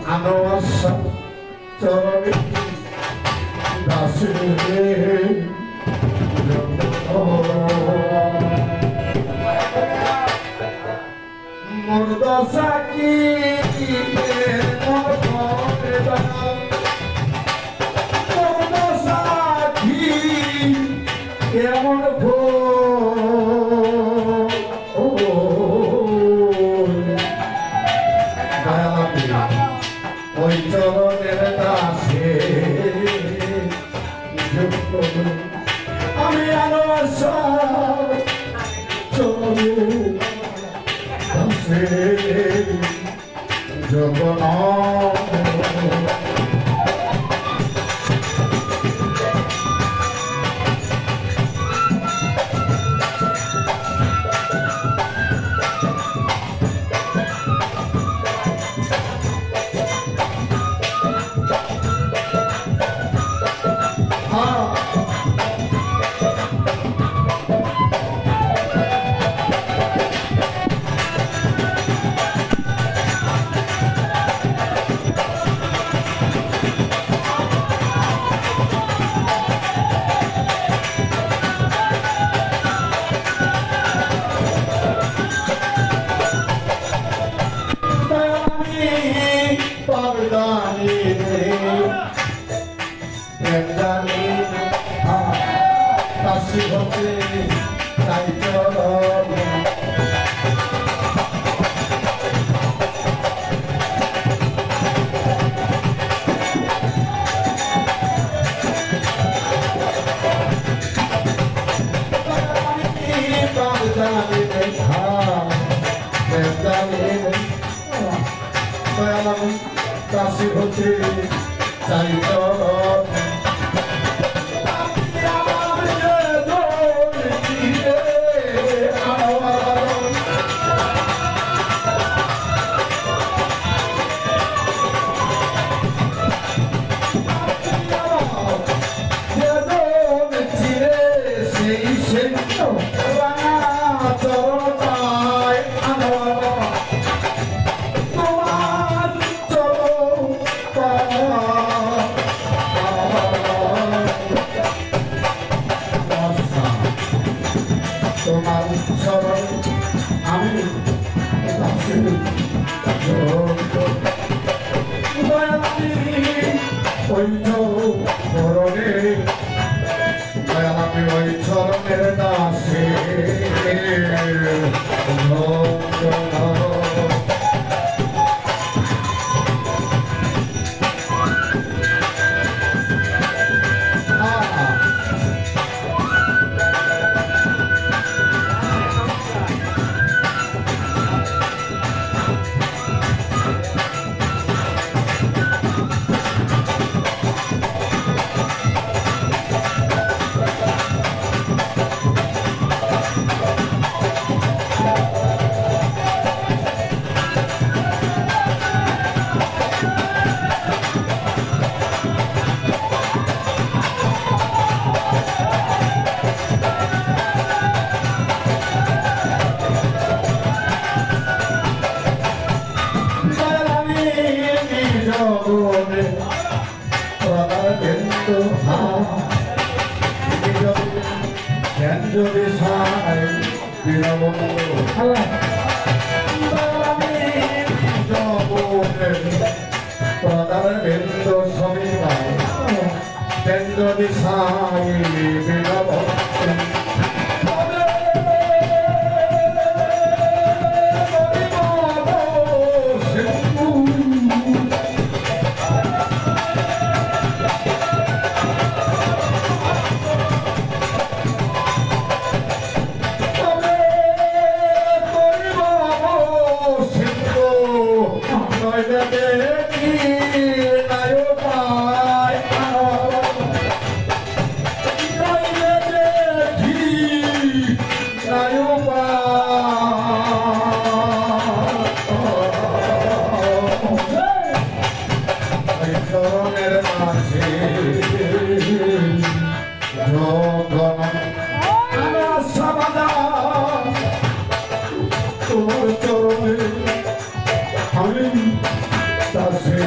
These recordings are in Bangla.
আনোয়ার শাহ চরণে দাসে মুর্দশা কি কেমন ওই চরণের দাসে আমি আনোয়ার শাহ চরণের দাসে জগন কাশি হচ্ছে চাই ওই চরণের দাসে যদি সাই প্রদার বিন্দু সমিতায় যদি সাই বিনব দাসে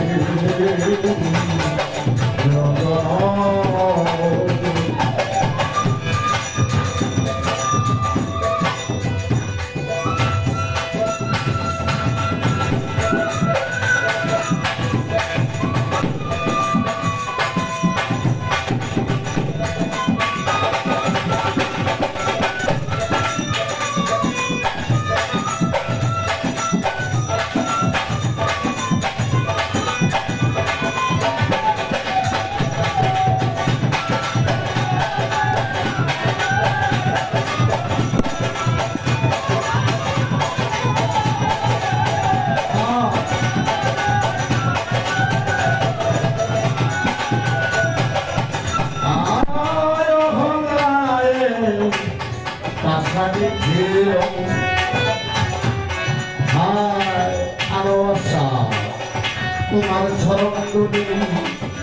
তোমার চরণ দুটি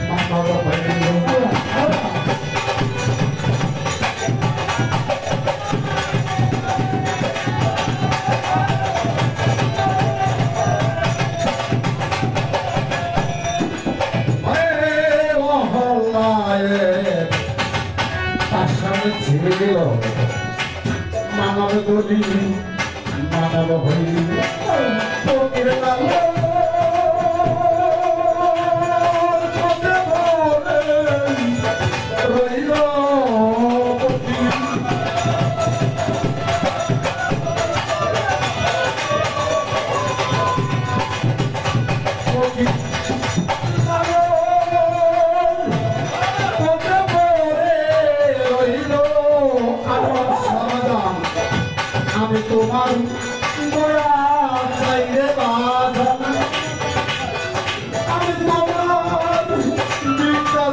মানব হইল ছিল মানব দুটি মানব হইল আমি তোমার দয়া চাইরে বাঁধন আমি তোমার বিদ্যা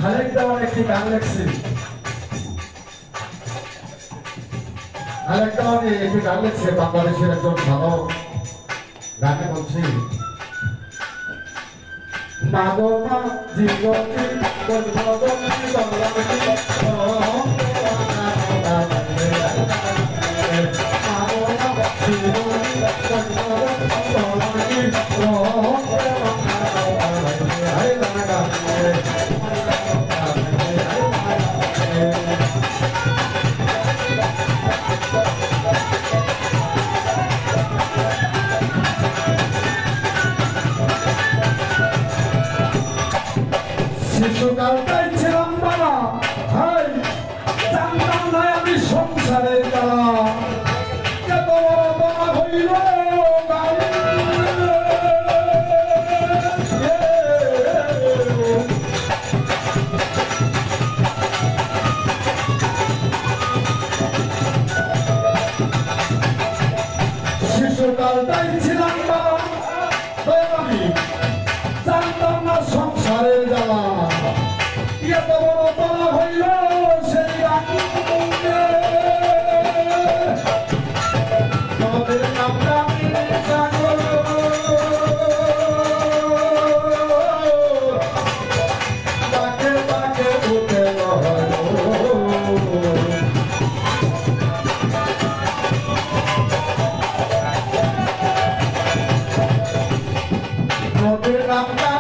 খালেক দেওয়ার একটি গান লেখছি খালেক দেওয়ার একটি গান লেখছে বাংলাদেশের একজন ভালো গানে বলছি মাগমা জীবনী বন্ধবন্ধী শিশুকালটাই ছিলাম বাবা হাই জানতাম না আমি সংসারে তারা কত বাবা হইল শিশুকালটাই ছিলাম বাবা আমি জানতাম না সংসারে জ্বালা এত বড় তলা হইল সেই আমাদের নামটা তাকে তাকে উঠে নদীর নামটা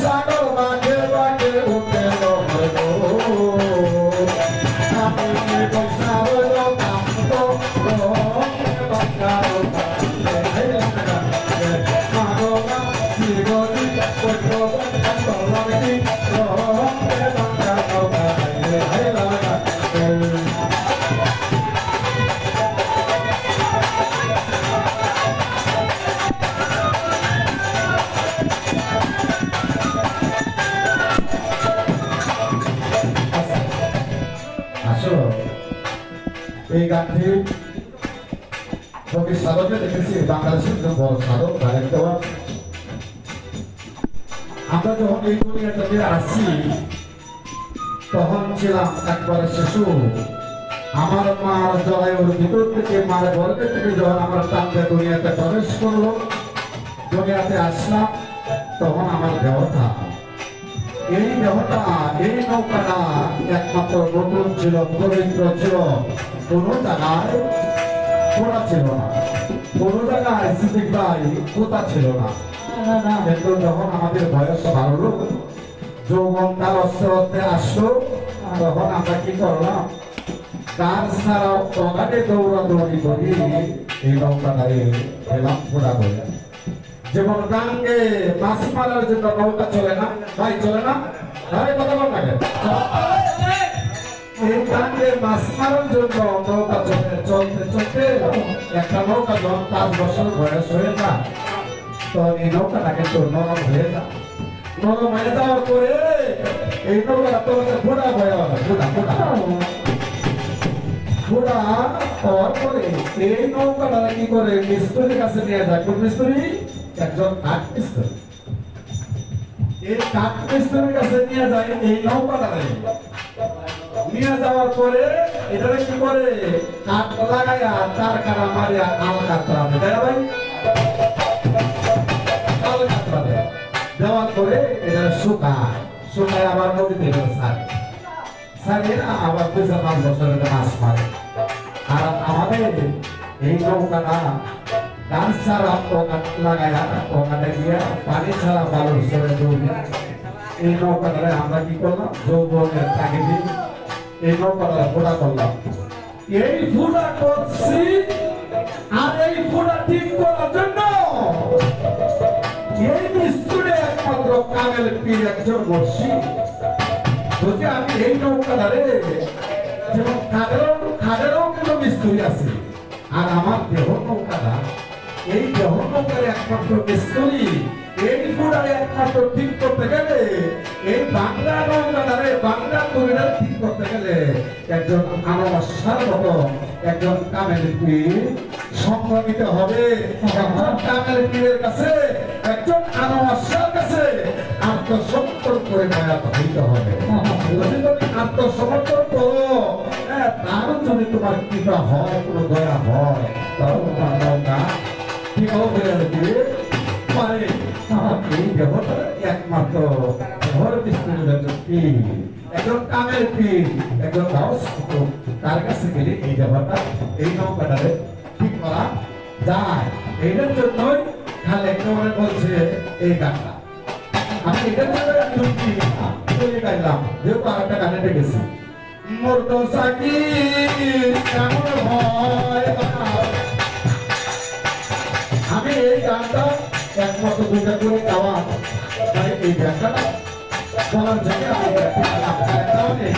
সাগর বাঁকে বাঁকে এই গানটি কবি সাধকে দেখেছি বাংলাদেশের একজন বড় সাধক গানের দেওয়া। আমরা যখন এই দুনিয়াটাতে আসছি তখন ছিলাম একবারে শিশু। আমার মার জরায়ুর ভিতর থেকে মার গর্ভে থেকে যখন আমার টানতে দুনিয়াতে প্রবেশ করলো, দুনিয়াতে আসলাম, তখন আমার দেহটা এই দেহটা এই নৌকাটা একমাত্র নতুন ছিল, পবিত্র ছিল, কোনো জায়গায় পোড়া ছিল না, কোনো জায়গায় সিদ্দিকভাই কোথা ছিল না। কিন্তু যখন আমাদের বয়স বাড়লো, যৌবনকাল অস্তে অস্তে আসলো, তখন আমরা কি করলাম, কার ছাড়াও অগাধে দৌড়াদৌড়ি করি এই নৌকাটায় এলাম পোড়া হয়ে। যেমন গাঙ্গে মাছ মারার জন্য নৌকা চলে না ভাই, চলে না ভাই, কথা বল লাগে। এই গাঙ্গে মাছ মারার জন্য নৌকা চলে, চলতে চলতে একটা নৌকা যখন 5 বছর বয়স হয়ে যায়, তো এই নৌকাটা কিন্তু নরম হয়ে যায়। নরম হয়ে যাওয়ার পরে এই নৌকাটা তোমাকে ফোড়া হয়ে যাবে, ফোড়া ফোড়া ফোড়া হওয়ার পরে এই নৌকাটা কি করে মিস্ত্রির কাছে নিয়ে যায়। কোন মিস্ত্রি? একজন কাঠ মিস্ত্রি। এই কাঠ মিস্ত্রির কাছে নিয়ে যায় এই নৌকাটা। নিয়ে যাওয়ার পরে এটাকে কি করে কাঠ লাগাইয়া তার কাটা মারিয়া আলকাতরা দেয় ভাই, আলকাতরা দেয়। দেওয়ার পরে এটা শুকায়, শুকায় আবার নদীতে ছাড়ে, ছাড়িয়ে না আবার 2-5 বছরের মাছ মারে। আর আমাদের এই নৌকাটা গাছ ছাড়া পোকা লাগাইয়া পোকাটা গিয়া পানি ছাড়া বালুর সরে দৌড়ে এই নৌকাটা আমরা কি করলাম, যৌবনের তাকে দিই এই নৌকাটা ফোড়া করলাম। এই ফোড়া করছি, আর এই ফোড়া ঠিক করার জন্য এই মিস্ত্রি একমাত্র কামেল পীর একজন বসছি। যদি আমি এই নৌকাটারে যেমন খাদেরও কিন্তু মিস্ত্রি আছে, আর আমার দেহ নৌকাটা এই দেহ নৌকার একমাত্র মিস্ত্রি। এই ফোড়ারে একমাত্র ঠিক করতে গেলে, এই বাংলা নৌকাটারে বাংলা তৈরিটা ঠিক করতে গেলে একজন আনবাসার মতো একজন কামেল পীর সঙ্গ নিতে হবে। একজন কামেল পীরের কাছে, একজন আনবাসার কাছে আত্মসমর্পণ করে মায়া হইতে হবে। যদি তুমি আত্মসমর্পণ করো, তার যদি তোমার কৃপা হয়, কোনো দয়া হয়, তাহলে তোমার নৌকা ঠিক হবে পারে। এই দেবতা একমাত্র ঘর বিস্তীর্ণ একজন কামের পীর, একজন তার কাছে গেলে এই দেবতা এই নৌকাটারে ঠিক করা যায়। এইটার জন্যই খালে কেমন বলছে এই গানটা। আমি এটার জন্য গাইলাম, যেহেতু আর একটা গানে গেছি, মোর তো সাকি কেমন হয়। আমি এই গানটা একমাত্র 2টা করে গাওয়া, তাই এই গানটা বলার জন্য আমি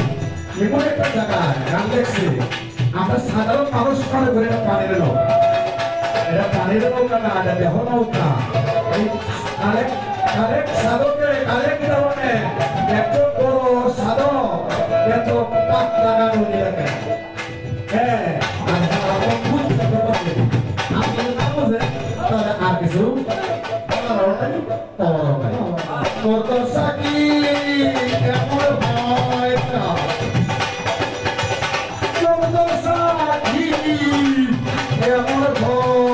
এমন একটা জায়গায় গান দেখছি, আমরা সাধারণ মানুষ মনে করি এটা পানির নৌকা। এটা পানির নৌকা না, এটা দেহ নৌকা। আরেক সাধকে আরেক ধরনে একজন বড় সাধক এত পাক লাগানো নিয়ে হ্যাঁ, আপনি না বুঝে তাহলে আর কিছু তোর তো সাকি কেমন হয়, তোর তো সাকি কেমন হয়।